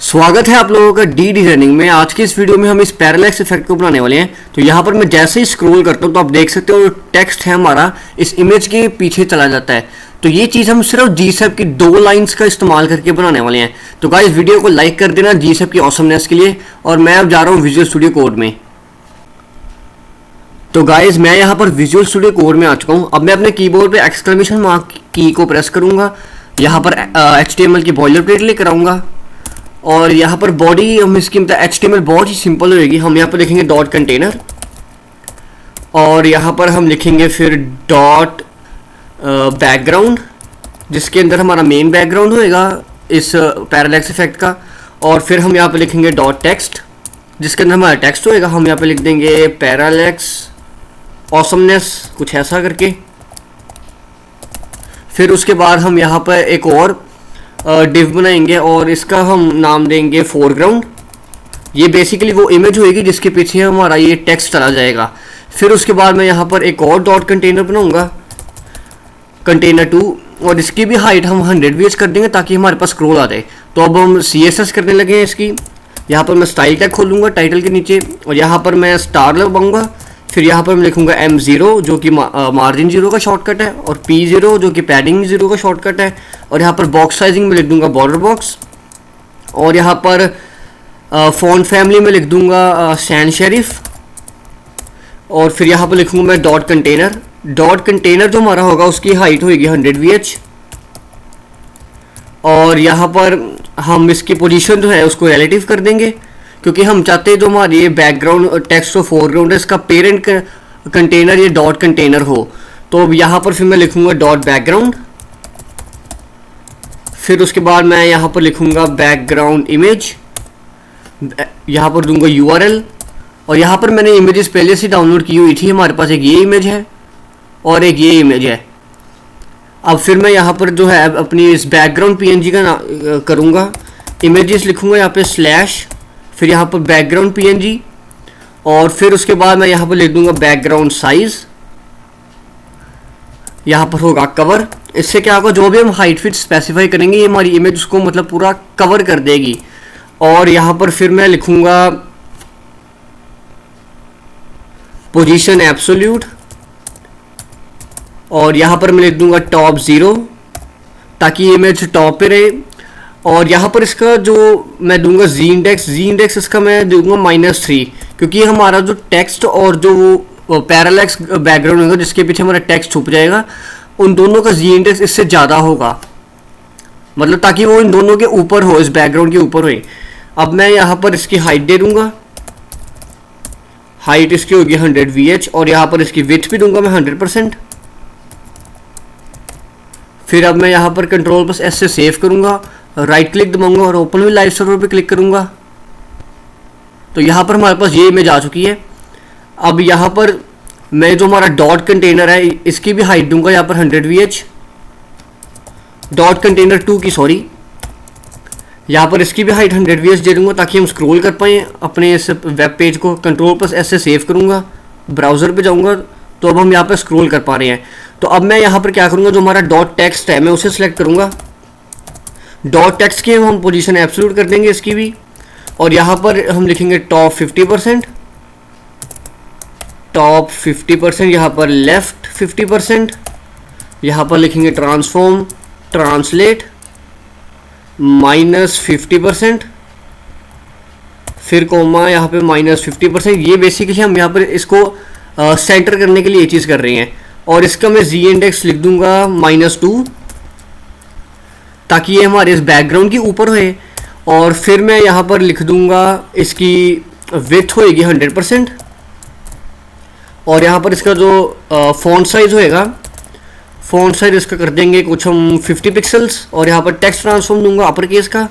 स्वागत है आप लोगों का डी डिजाइनिंग में। आज की इस वीडियो में हम इस पैरेलैक्स इफेक्ट को बनाने वाले हैं। तो यहाँ पर मैं जैसे ही स्क्रॉल करता हूँ तो आप देख सकते हो टेक्स्ट है हमारा इस इमेज के पीछे चला जाता है। तो ये चीज़ हम सिर्फ जीसैप की 2 लाइंस का इस्तेमाल करके बनाने वाले हैं। तो गाइस वीडियो को लाइक कर देना जीसैप की ऑसमनेस के लिए। और मैं अब जा रहा हूँ विजुअल स्टूडियो कोड में। तो गाइस मैं यहाँ पर विजुअल स्टूडियो कोड में आ चुका हूँ। अब मैं अपने कीबोर्ड पे एक्सक्लेमेशन मार्क की को प्रेस करूँगा। यहाँ पर HTML की बॉयलर प्लेट लेकर आऊँगा और यहाँ पर बॉडी हम इसकी मतलब HTML बहुत ही सिंपल होगी। हम यहाँ पर लिखेंगे डॉट कंटेनर और यहाँ पर हम लिखेंगे फिर डॉट बैकग्राउंड, जिसके अंदर हमारा मेन बैकग्राउंड होएगा इस पैरेलैक्स इफेक्ट का। और फिर हम यहाँ पर लिखेंगे डॉट टेक्स्ट, जिसके अंदर हमारा टेक्स्ट होएगा। हम यहाँ पे लिख देंगे पैरेलैक्स ऑसमनेस, कुछ ऐसा करके। फिर उसके बाद हम यहाँ पर एक और डिव बनाएंगे और इसका हम नाम देंगे फोरग्राउंड। ये बेसिकली वो इमेज होएगी जिसके पीछे हमारा ये टेक्स्ट चला जाएगा। फिर उसके बाद मैं यहाँ पर एक और डॉट कंटेनर बनाऊंगा, कंटेनर 2, और इसकी भी हाइट हम 100 VH कर देंगे ताकि हमारे पास स्क्रॉल आ जाए। तो अब हम CSS करने लगे हैं इसकी। यहाँ पर मैं स्टाइल टैग खोलूँगा टाइटल के नीचे और यहाँ पर मैं स्टार लगाऊंगा। फिर यहाँ पर मैं लिखूँगा M0 जो कि मार्जिन 0 का शॉर्टकट है, और P0 जो कि पैडिंग 0 का शॉर्टकट है। और यहाँ पर बॉक्स साइजिंग में लिख दूँगा बॉर्डर बॉक्स। और यहाँ पर फ़ॉन्ट फैमिली में लिख दूँगा सैन शेरिफ। और फिर यहाँ पर लिखूँगा मैं डॉट कंटेनर। डॉट कंटेनर जो हमारा होगा उसकी हाइट होगी 100 VH। और यहाँ पर हम इसकी पोजीशन जो है उसको रिलेटिव कर देंगे, क्योंकि हम चाहते हैं जो हमारी ये बैकग्राउंड टेक्स्ट और फोरग्राउंड है इसका पेरेंट कंटेनर ये डॉट कंटेनर हो। तो अब यहाँ पर फिर मैं लिखूँगा डॉट बैकग्राउंड। फिर उसके बाद मैं यहाँ पर लिखूँगा बैकग्राउंड इमेज, यहाँ पर दूंगा URL। और यहाँ पर मैंने इमेजेस पहले से डाउनलोड की हुई थी। हमारे पास एक ये इमेज है और एक ये इमेज है। अब फिर मैं यहाँ पर जो है अपनी इस बैकग्राउंड PNG का करूँगा, इमेजेस लिखूँगा यहाँ पे स्लैश, फिर यहाँ पर बैकग्राउंड PNG। और फिर उसके बाद मैं यहाँ पर लिख दूँगा बैकग्राउंड साइज़, यहाँ पर होगा कवर। इससे क्या होगा, जो भी हम हाइट फिट स्पेसिफाई करेंगे ये हमारी इमेज उसको मतलब पूरा कवर कर देगी। और यहाँ पर फिर मैं लिखूँगा पोजीशन एब्सोल्यूट, और यहाँ पर मैं लिख दूँगा टॉप 0 ताकि इमेज टॉप पे रहे। और यहाँ पर इसका जो मैं दूंगा जी इंडेक्स इसका मैं दूंगा -3, क्योंकि हमारा जो टेक्स्ट और जो वो पैरेलैक्स बैकग्राउंड होगा जिसके पीछे हमारा टेक्स्ट छुप जाएगा, उन दोनों का जी इंडेक्स इससे ज़्यादा होगा, मतलब ताकि वो इन दोनों के ऊपर हो, इस बैकग्राउंड के ऊपर हो। अब मैं यहाँ पर इसकी हाइट दे दूंगा, हाइट इसकी होगी 100 VH। और यहाँ पर इसकी विड्थ भी दूंगा मैं 100%। फिर अब मैं यहाँ पर Ctrl+S से सेव करूँगा, राइट क्लिक दबाऊंगा और ओपन विद लाइव सर्वर पे क्लिक करूँगा। तो यहाँ पर हमारे पास ये इमेज आ चुकी है। अब यहाँ पर मैं जो हमारा डॉट कंटेनर है इसकी भी हाइट दूंगा यहाँ पर 100 VH, डॉट कंटेनर 2 की सॉरी, यहाँ पर इसकी भी हाइट 100 VH दे दूंगा ताकि हम स्क्रॉल कर पाएँ अपने इस वेब पेज को। Ctrl+S से सेव करूँगा, ब्राउज़र पे जाऊँगा, तो अब हम यहाँ पर स्क्रॉल कर पा रहे हैं। तो अब मैं यहाँ पर क्या करूँगा, जो हमारा डॉट टेक्स्ट है मैं उसे सिलेक्ट करूँगा। डॉट टेक्स्ट की हम पोजीशन एब्सोल्यूट कर देंगे इसकी भी। और यहाँ पर हम लिखेंगे टॉप 50%, टॉप 50%, यहाँ पर लेफ्ट 50%, यहाँ पर लिखेंगे ट्रांसफॉर्म ट्रांसलेट -50%, फिर कोमा यहाँ पे -50%। ये बेसिकली हम यहाँ पर इसको सेंटर करने के लिए ये चीज़ कर रहे हैं। और इसका मैं जी इंडेक्स लिख दूंगा -2 ताकि ये हमारे इस बैकग्राउंड के ऊपर होए। और फिर मैं यहाँ पर लिख दूंगा इसकी विड्थ होएगी 100%। और यहाँ पर इसका जो फ़ॉन्ट साइज़ होएगा, फ़ॉन्ट साइज़ इसका कर देंगे कुछ हम 50 पिक्सल्स। और यहाँ पर टेक्स्ट ट्रांसफॉर्म दूंगा अपर केस का।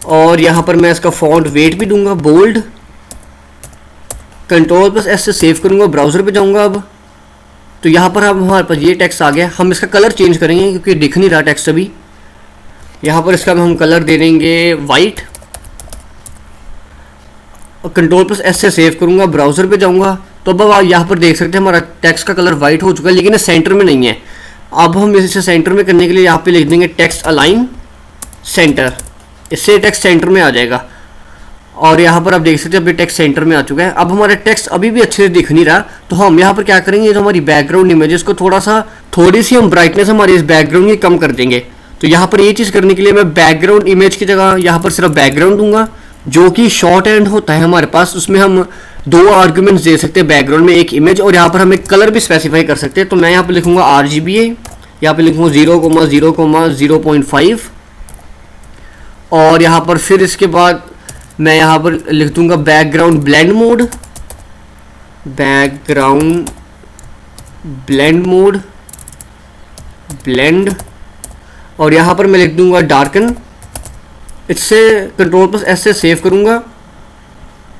और यहाँ पर मैं इसका फ़ॉन्ट वेट भी दूंगा बोल्ड। Ctrl+S से सेव करूँगा, ब्राउज़र पे जाऊँगा अब। तो यहाँ पर अब हमारे पास ये टेक्स्ट आ गया। हम इसका कलर चेंज करेंगे क्योंकि दिख नहीं रहा टेक्स्ट अभी। यहाँ पर इसका हम कलर दे देंगे वाइट। और Ctrl+S से सेव करूँगा, ब्राउज़र पे जाऊँगा। तो अब आप यहाँ पर देख सकते हैं हमारा टेक्स्ट का कलर वाइट हो चुका है, लेकिन सेंटर में नहीं है। अब हम इसे सेंटर में करने के लिए यहाँ पे लिख देंगे टेक्स्ट अलाइन सेंटर। इससे टेक्स्ट सेंटर में आ जाएगा। और यहाँ पर आप देख सकते हैं अभी टेक्स्ट सेंटर में आ चुका है। अब हमारा टेक्स्ट अभी भी अच्छे से दिख नहीं रहा, तो हम यहाँ पर क्या करेंगे, जो हमारी बैकग्राउंड इमेज को थोड़ी सी हम ब्राइटनेस हमारी इस बैकग्राउंड की कम कर देंगे। तो यहाँ पर ये चीज़ करने के लिए मैं बैकग्राउंड इमेज की जगह यहाँ पर सिर्फ बैकग्राउंड दूंगा, जो कि शॉर्ट हैंड होता है हमारे पास। उसमें हम 2 आर्ग्यूमेंट्स दे सकते हैं, बैकग्राउंड में एक इमेज, और यहाँ पर हम एक कलर भी स्पेसिफाई कर सकते हैं। तो मैं यहाँ पर लिखूंगा RGBA, यहाँ पे लिखूंगा 0,0,0.5, और यहाँ पर फिर इसके बाद मैं यहाँ पर लिख दूंगा background blend mode, background blend mode, blend, और यहाँ पर मैं लिख दूंगा डार्कन। इससे Ctrl+S से सेव करूँगा,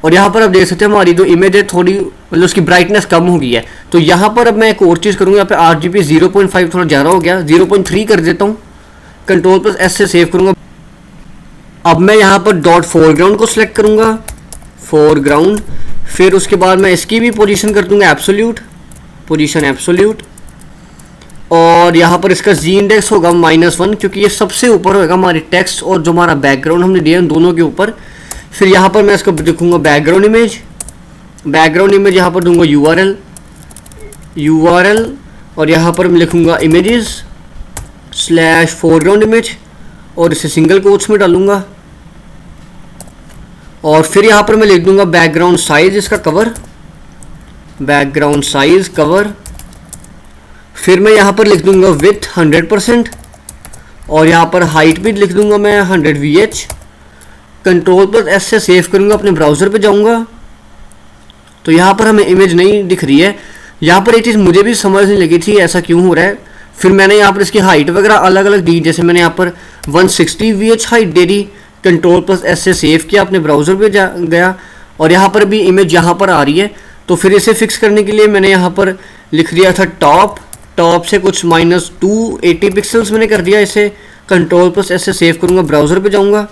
और यहाँ पर आप देख सकते हैं हमारी जो इमेज है थोड़ी मतलब उसकी ब्राइटनेस कम हो गई है। तो यहाँ पर अब मैं एक और चीज़ करूँगा, यहाँ पे RGB 0.5 थोड़ा ज़्यादा हो गया, 0.3 कर देता हूँ, Ctrl+S से सेव करूँगा। अब मैं यहाँ पर डॉट फोरग्राउंड को सिलेक्ट करूँगा, फोरग्राउंड, फिर उसके बाद मैं इसकी भी पोजीशन कर दूँगा एब्सोल्यूट, पोजीशन एब्सोल्यूट, और यहाँ पर इसका जी इंडेक्स होगा -1, क्योंकि ये सबसे ऊपर होगा हमारे टेक्स्ट और जो हमारा बैकग्राउंड हमने दिया उन दोनों के ऊपर। फिर यहाँ पर मैं इसको लिखूँगा बैकग्राउंड इमेज, यहाँ पर दूंगा URL, और यहाँ पर मैं लिखूँगा images/foreground image, और इसे सिंगल कोट्स में डालूँगा। और फिर यहाँ पर मैं लिख दूँगा बैकग्राउंड साइज, इसका कवर, बैकग्राउंड साइज कवर। फिर मैं यहाँ पर लिख दूँगा विथ 100%, और यहाँ पर हाइट भी लिख दूँगा मैं 100 VH। Ctrl+S से सेव करूँगा, अपने ब्राउज़र पे जाऊँगा, तो यहाँ पर हमें इमेज नहीं दिख रही है। यहाँ पर एक चीज़ मुझे भी समझ नहीं लगी थी ऐसा क्यों हो रहा है। फिर मैंने यहाँ पर इसकी हाइट वगैरह अलग अलग दी, जैसे मैंने यहाँ पर 160 VH हाइट दे दी, Ctrl+S से सेव किया, अपने ब्राउज़र पे गया, और यहाँ पर भी इमेज यहाँ पर आ रही है। तो फिर इसे फिक्स करने के लिए मैंने यहाँ पर लिख दिया था टॉप से कुछ -280 पिक्सल्स मैंने कर दिया इसे। Ctrl+S से सेव करूँगा, ब्राउज़र पे जाऊँगा,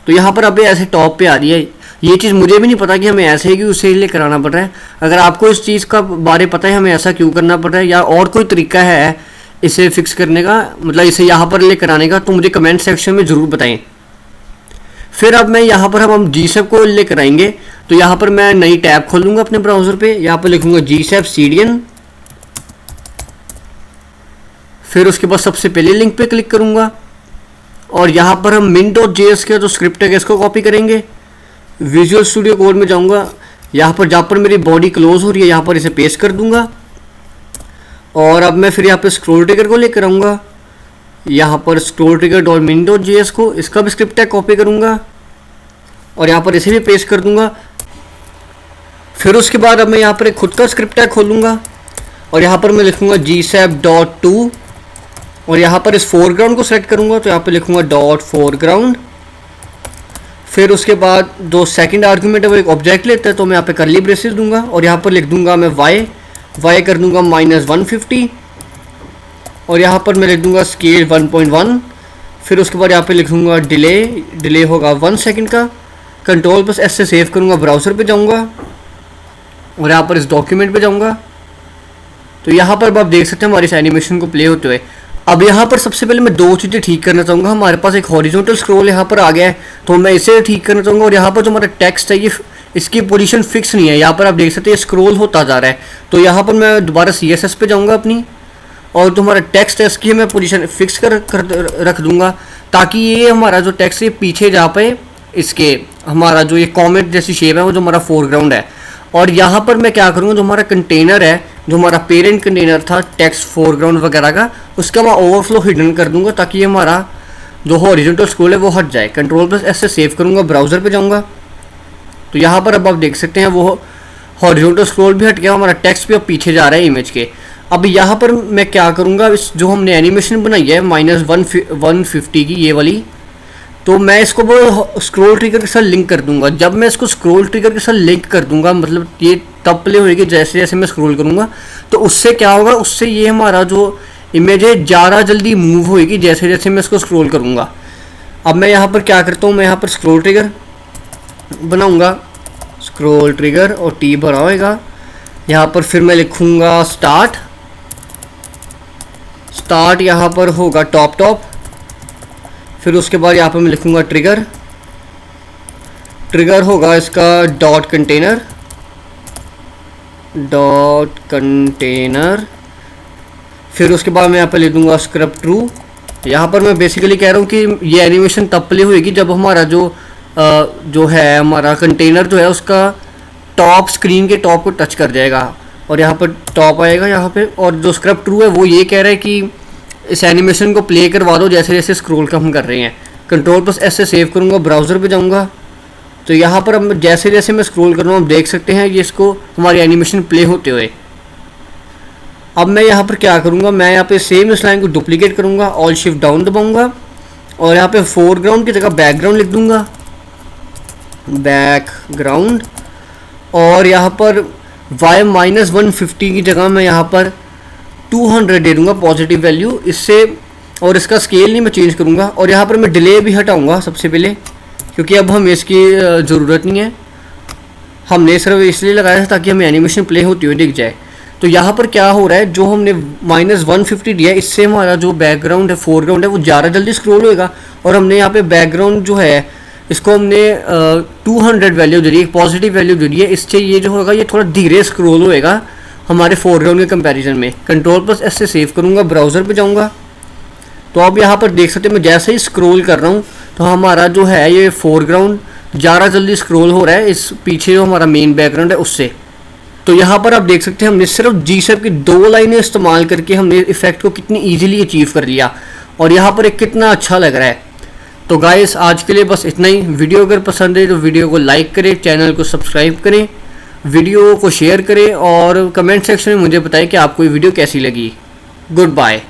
तो यहाँ पर अभी ऐसे टॉप पे आ रही है। ये चीज़ मुझे भी नहीं पता कि हमें ऐसे ही कि उसे लिए कराना पड़ रहा है। अगर आपको इस चीज़ का बारे पता है हमें ऐसा क्यों करना पड़ रहा है, या और कोई तरीका है इसे फिक्स करने का, मतलब इसे यहाँ पर ले कराने का, तो मुझे कमेंट सेक्शन में ज़रूर बताएं। फिर अब मैं यहाँ पर हम GSAP को ले कराएंगे। तो यहाँ पर मैं नई टैब खोलूँगा अपने ब्राउज़र पे, यहाँ पर लिखूँगा GSAP CDN, फिर उसके बाद सबसे पहले लिंक पे क्लिक करूँगा, और यहाँ पर हम min.js का जो स्क्रिप्ट है इसको कॉपी करेंगे। विजुअल स्टूडियो कोड में जाऊँगा, यहाँ पर जहाँ पर मेरी बॉडी क्लोज हो रही है यहाँ पर इसे पेस्ट कर दूँगा, और अब मैं फिर यहाँ पर स्क्रॉल ट्रिगर को लेकर आऊँगा, यहाँ पर स्क्रॉल ट्रिगर min.js को, इसका भी स्क्रिप्ट टैग कॉपी करूँगा, और यहाँ पर इसे भी पेस्ट कर दूँगा। फिर उसके बाद अब मैं यहाँ पर एक खुद का स्क्रिप्ट टैग खोलूँगा, और यहाँ पर मैं लिखूँगा GSAP.to, और यहाँ पर इस फोरग्राउंड को सेलेक्ट करूँगा, तो यहाँ पे लिखूँगा .foreground। फिर उसके बाद जो सेकंड आर्गुमेंट है वो एक ऑब्जेक्ट लेता है, तो मैं यहाँ पे कर्ली ब्रेसेस दूंगा, और यहाँ पर लिख दूंगा मैं y कर दूंगा -150, और यहाँ पर मैं लिख दूंगा स्केल 1.1। फिर उसके बाद यहाँ पे लिखूँगा डिले होगा 1 सेकंड का। Ctrl+S से सेव करूँगा, ब्राउज़र पे जाऊँगा, और यहाँ पर इस डॉक्यूमेंट पे जाऊँगा। तो यहाँ पर आप देख सकते हैं हमारे इस एनिमेशन को प्ले होते हुए। अब यहाँ पर सबसे पहले मैं 2 चीज़ें ठीक करना चाहूँगा। हमारे पास एक हॉरिजॉन्टल स्क्रॉल यहाँ पर आ गया है, तो मैं इसे ठीक करना चाहूँगा, और यहाँ पर जो हमारा टेक्स्ट है ये इसकी पोजीशन फिक्स नहीं है। यहाँ पर आप देख सकते हैं स्क्रॉल होता जा रहा है, तो यहाँ पर मैं दोबारा CSS पे जाऊँगा अपनी, और जो हमारा टेक्स्ट है इसकी मैं पोजीशन फिक्स कर रख दूँगा, ताकि ये हमारा जो टेक्स्ट है पीछे जा पाए। इसके हमारा जो ये कॉमेट जैसी शेप है वो जो हमारा फोरग्राउंड है। और यहाँ पर मैं क्या करूँगा, जो हमारा कंटेनर है, जो हमारा पेरेंट कंटेनर था टेक्स्ट फोरग्राउंड वगैरह का, उसका मैं ओवरफ्लो हिडन कर दूंगा, ताकि ये हमारा जो हॉरिजॉन्टल स्क्रॉल है वो हट जाए। Ctrl+S से सेव करूँगा, ब्राउज़र पे जाऊँगा, तो यहाँ पर अब आप देख सकते हैं वो हॉरिजॉन्टल स्क्रॉल भी हट गया, हमारा टेक्स्ट भी अब पीछे जा रहा है इमेज के। अब यहाँ पर मैं क्या करूँगा, इस जो हमने एनिमेशन बनाई है -150 की ये वाली, तो मैं इसको वो स्क्रॉल ट्रिगर के साथ लिंक कर दूंगा। जब मैं इसको स्क्रॉल ट्रिगर के साथ लिंक कर दूंगा, मतलब ये तब प्ले होगी जैसे जैसे मैं स्क्रॉल करूँगा, तो उससे क्या होगा, उससे ये हमारा जो इमेज है ज़्यादा जल्दी मूव होएगी जैसे जैसे मैं इसको स्क्रॉल करूँगा। अब मैं यहाँ पर क्या करता हूँ, मैं यहाँ पर स्क्रॉल ट्रिगर बनाऊँगा, स्क्रॉल ट्रिगर और T भरा होएगा। यहाँ पर फिर मैं लिखूँगा स्टार्ट, यहाँ पर होगा टॉप, फिर उसके बाद यहाँ पर मैं लिखूँगा ट्रिगर। ट्रिगर होगा इसका डॉट कंटेनर। फिर उसके बाद मैं यहाँ पर ले दूँगा स्क्रब ट्रू। यहाँ पर मैं बेसिकली कह रहा हूँ कि ये एनिमेशन तब प्ले होएगी जब हमारा जो है हमारा कंटेनर जो है उसका टॉप स्क्रीन के टॉप को टच कर जाएगा और यहाँ पर टॉप आएगा यहाँ पे। और जो स्क्रब ट्रू है वो ये कह रहा है कि इस एनिमेशन को प्ले करवा दो जैसे जैसे स्क्रॉल का हम कर रहे हैं। Ctrl+S से सेव करूँगा, ब्राउज़र पे जाऊँगा तो यहाँ पर अब जैसे जैसे मैं स्क्रॉल कर रहा हूँ आप देख सकते हैं ये इसको हमारी एनिमेशन प्ले होते हुए। अब मैं यहाँ पर क्या करूँगा, मैं यहाँ पे सेम इस लाइन को डुप्लीकेट करूँगा, ऑल शिफ्ट डाउन दबाऊँगा और यहाँ पे फोरग्राउंड की जगह बैकग्राउंड लिख दूँगा, बैकग्राउंड। और यहाँ पर y-150 की जगह मैं यहाँ पर 200 दे दूँगा पॉजिटिव वैल्यू इससे। और इसका स्केल नहीं मैं चेंज करूँगा। और यहाँ पर मैं डिले भी हटाऊँगा सबसे पहले, क्योंकि अब हमें इसकी ज़रूरत नहीं है, हमने सिर्फ इसलिए लगाया था ताकि हमें एनिमेशन प्ले होती हुई दिख जाए। तो यहाँ पर क्या हो रहा है, जो हमने -150 दिया इससे हमारा जो बैकग्राउंड है फोरग्राउंड है वो ज़्यादा जल्दी स्क्रॉल होएगा। और हमने यहाँ पे बैकग्राउंड जो है इसको हमने 200 वैल्यू दे दी, एक पॉजिटिव वैल्यू दे दी है, इससे ये जो होगा ये थोड़ा धीरे स्क्रॉल होएगा हमारे फोरग्राउंड के कंपैरिजन में। Ctrl+S से सेव करूँगा, ब्राउज़र पे जाऊँगा तो अब यहाँ पर देख सकते हैं मैं जैसे ही स्क्रॉल कर रहा हूँ तो हमारा जो है ये फोरग्राउंड ज़्यादा जल्दी स्क्रॉल हो रहा है इस पीछे जो हमारा मेन बैकग्राउंड है उससे। तो यहाँ पर आप देख सकते हैं हमने सिर्फ G-Shape की 2 लाइनें इस्तेमाल करके हमने इफेक्ट को कितनी ईजिली अचीव कर लिया और यहाँ पर एक कितना अच्छा लग रहा है। तो गाइस आज के लिए बस इतना ही। वीडियो अगर पसंद है तो वीडियो को लाइक करें, चैनल को सब्सक्राइब करें, वीडियो को शेयर करें और कमेंट सेक्शन में मुझे बताएं कि आपको ये वीडियो कैसी लगी। Good bye.